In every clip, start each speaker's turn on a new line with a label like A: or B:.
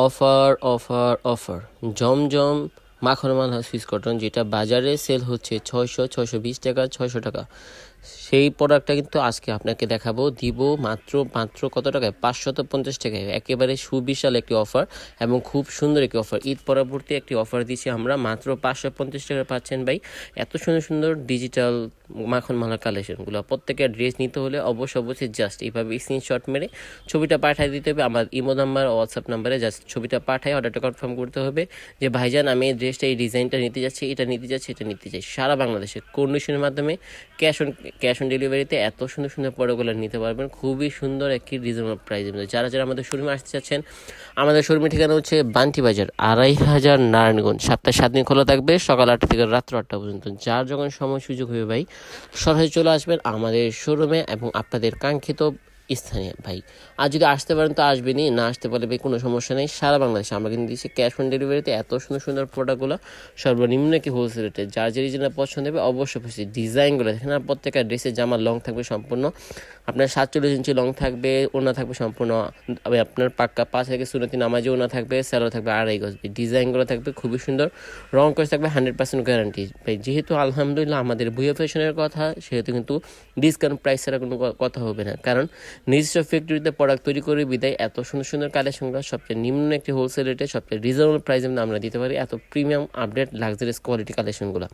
A: Offer offer offer জমজম মাখন মালহা Swiss cotton, যেটা বাজারে সেল হচ্ছে 620 টাকা, 600 টাকা। সেই প্রোডাক্টটা কিন্তু আজকে আপনাকে দেখাবো, দিব মাত্র মাত্র কত টাকায়? 550 টাকায়। একেবারে সুবিশাল একটি অফার এবং খুব সুন্দর একটি অফার। ঈদ পরবর্তী একটি অফার দিচ্ছি আমরা, মাত্র 550 টাকায় পাচ্ছেন ভাই এত সুন্দর সুন্দর ডিজিটাল মাখন মালা কালেকশনগুলো। প্রত্যেকের ড্রেস নিতে হলে অবশ্যই জাস্ট এইভাবে স্ক্রিনশট মেরে ছবিটা পাঠিয়ে দিতে হবে আমার ইমো নাম্বার, হোয়াটসঅ্যাপ নাম্বারে। জাস্ট ছবিটা পাঠায় অর্ডারটা কনফার্ম করতে হবে যে ভাইজান আমি এই ড্রেসটা, এই ডিজাইনটা নিতে যাচ্ছি, এটা নিতে যাচ্ছি, এটা নিতে চাই। সারা বাংলাদেশে কন্ডিশনের মাধ্যমে ক্যাশ অন ডেলিভারিতে এত সুন্দর সুন্দর প্রোডাক্টগুলো নিতে পারবেন খুবই সুন্দর একটি রিজনেবল প্রাইসের মধ্যে। যারা যারা আমাদের শোরুমে আসতে চাচ্ছেন, আমাদের শোরুমের ঠিকানা হচ্ছে বান্টি বাজার 2500 নারায়ণগঞ্জ। সপ্তাহে 7 দিন খোলা থাকবে, সকাল 8টা থেকে রাত্র 8টা পর্যন্ত। যার যখন সময় সুযোগ হবে ভাই সরাসরি চলে আসবেন আমাদের শোরুমে এবং আপনাদের কাঙ্ক্ষিত স্থানে ভাই। আর যদি আসতে পারেন তো আসবেনই, না আসতে পারলে ভাই কোনো সমস্যা নেই। সারা বাংলাদেশে আমরা কিন্তু দিচ্ছি ক্যাশ অন ডেলিভারিতে এত সুন্দর সুন্দর প্রোডাক্টগুলো সর্বনিম্ন কি হোলসেল রেটে। যার যে রিজনে পছন্দ হবে অবশ্যই ডিজাইনগুলো দেখেন। আর প্রত্যেকটা ড্রেসের জামার লং থাকবে সম্পূর্ণ আপনার 47 ইঞ্চি লং থাকবে, ওনা থাকবে সম্পূর্ণ আপনার পাক্কা 5 থেকে সুন্নতি নামাজে ওনা থাকবে, স্যালো থাকবে 2.5 গজ। ডিজাইনগুলো থাকবে খুবই সুন্দর, রং করে থাকবে 100% গ্যারান্টি ভাই। যেহেতু আলহামদুলিল্লাহ আমাদের ভুয়া ফ্যাশনের কথা, সেহেতু কিন্তু ডিসকাউন্ট প্রাইস ছাড়া কোনো কথা হবে না, কারণ নিজস্ব ফ্যাক্টরিতে প্রোডাক্ট তৈরি করে বিদায় এত সুন্দর সুন্দর কালেকশনগুলো সবচেয়ে নিম্ন একটি হোলসেল রেটে সবচেয়ে রিজনেবল প্রাইসে আমরা দিতে পারি। এত প্রিমিয়াম আপডেট লাক্সারিয়াস কোয়ালিটি কালেকশনগুলো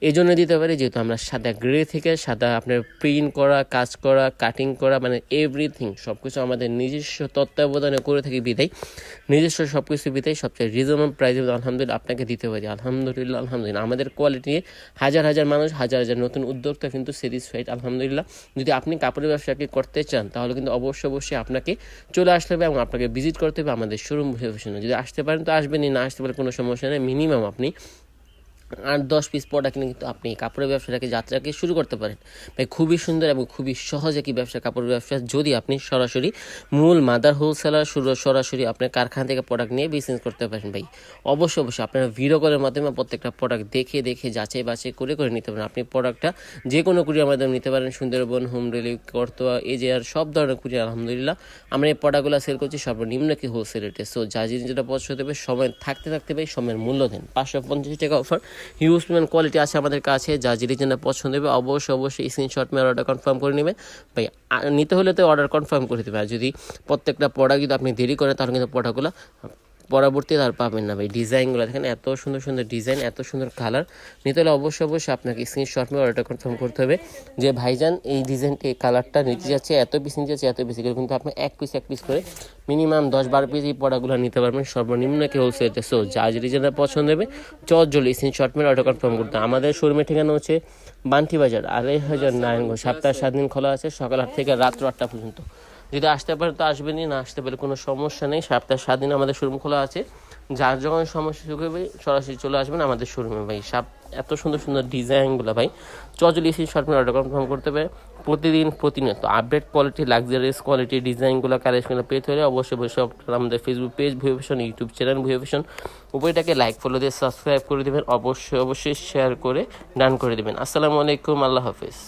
A: এই জন্য দিতে পারি যেহেতু আমরা সাদা গ্রে থেকে সাদা আপনার প্রিন্ট করা, কাজ করা, কাটিং করা, মানে এভরিথিং সব কিছু আমাদের নিজস্ব তত্ত্বাবধানে করে থাকি বিদায়, নিজস্ব সব কিছু বিদায় সবচেয়ে রিজনেবল প্রাইসে আলহামদুলিল্লাহ আপনাকে দিতে পারি। আলহামদুলিল্লাহ আলহামদুলিল্লাহ আমাদের কোয়ালিটি নিয়ে হাজার হাজার মানুষ, হাজার হাজার নতুন উদ্যোক্তা কিন্তু স্যাটিসফাইড আলহামদুলিল্লাহ। যদি আপনি কাপড়ের ব্যবসাকে করতে চান তাহলে কিন্তু অবশ্যই আপনাকে চলে আসতে হবে এবং আপনাকে ভিজিট করতে হবে আমাদের শোরুম ভুয়া। যদি আসতে পারেন তো আসবেনই, না আসতে পারে কোনো সমস্যা নেই। মিনিমাম আপনি 8-10 পিস প্রোডাক্ট কিনে কিন্তু আপনি কাপড়ের ব্যবসাটাকে যাত্রাকে শুরু করতে পারেন ভাই। খুবই সুন্দর এবং খুবই সহজ একই ব্যবসা কাপড়ের ব্যবসা। যদি আপনি সরাসরি মূল মাদার হোলসেলার সরাসরি আপনার কারখানা থেকে প্রোডাক্ট নিয়ে বিজনেস করতে পারেন ভাই, অবশ্যই আপনারা ভিডিও কলের মাধ্যমে প্রত্যেকটা প্রোডাক্ট দেখে যাচাই বাছাই করে নিতে পারেন। আপনি প্রোডাক্টটা যে কোনো কুরিয়ার মাধ্যমে নিতে পারেন, Sundarban, home delivery, Karatoya, AGR সব ধরনের কুরিয়ার। আলহামদুলিল্লাহ আমরা এই প্রোডাক্টগুলো সেল করছি সর্বনিম্ন কি হোলসেল রেটে। সো যা জিনিস যেটা পছন্দ হবে সময় থাকতে ভাই সময়ের মূল্য দেন। 550 টাকা অফার, হিউজ পরিমাণ কোয়ালিটি আছে আমাদের কাছে। যা যে জন্য পছন্দ হবে অবশ্যই স্ক্রিনশট মেরে অর্ডার কনফার্ম করে নেবেন ভাই। নিতে হলে তো অর্ডার কনফার্ম করে দেবে। আর যদি প্রত্যেকটা প্রোডাক্ট যদি আপনি দেরি করেন তাহলে কিন্তু প্রোডাক্টগুলো পরবর্তী আর পাবেন না ভাই। ডিজাইনগুলো দেখেন এত সুন্দর সুন্দর ডিজাইন, এত সুন্দর কালার। নিতে হলে অবশ্যই আপনাকে স্ক্রিনশট মেরে অর্ডার কনফার্ম করতে হবে যে ভাইজান এই ডিজাইনটি, এই কালারটা নিতে যাচ্ছে, এত পিস নিতে যাচ্ছে, এত পিস করে কিন্তু আপনি এক পিস করে মিনিমাম 10-12 পিস এই প্রোডাক্টগুলো নিতে পারবেন সর্বনিম্ন কি হোলসেলতে। সো যা ডিজাইনটা পছন্দ হবে জলদি স্ক্রিনশট মেরে অর্ডার কনফার্ম করতে। আমাদের শোরুমের ঠিকানা হচ্ছে বান্টি বাজার 2500 নারায়ণগঞ্জ। সপ্তাহে 7 দিন খোলা আছে, সকাল 8 থেকে রাত্র 8টা পর্যন্ত। যদি আসতে পারে তো আসবেনই, না আসতে পারে কোনো সমস্যা নেই। সপ্তাহে 7 দিন আমাদের শোরুম খোলা আছে। যার যখন সমস্যা সুযোগ হবে সরাসরি চলে আসবেন আমাদের শোরুমে ভাই। এত সুন্দর সুন্দর ডিজাইনগুলো ভাই চজলি শর্ট মেরে অর্ডার কনফার্ম করতে হবে। প্রতিনিয়ত আপডেট কোয়ালিটি, লাক্সারিয়াস কোয়ালিটি ডিজাইনগুলো কালেকশনগুলো পেতে হলে অবশ্যই আমাদের ফেসবুক পেজ ভুয়া ফ্যাশন, ইউটিউব চ্যানেল ভুয়া ফ্যাশন, উভয়টাকে লাইক ফলো দিয়ে সাবস্ক্রাইব করে দেবেন। অবশ্যই শেয়ার করে ডান করে দেবেন। আসসালামু আলাইকুম, আল্লাহ হাফেজ।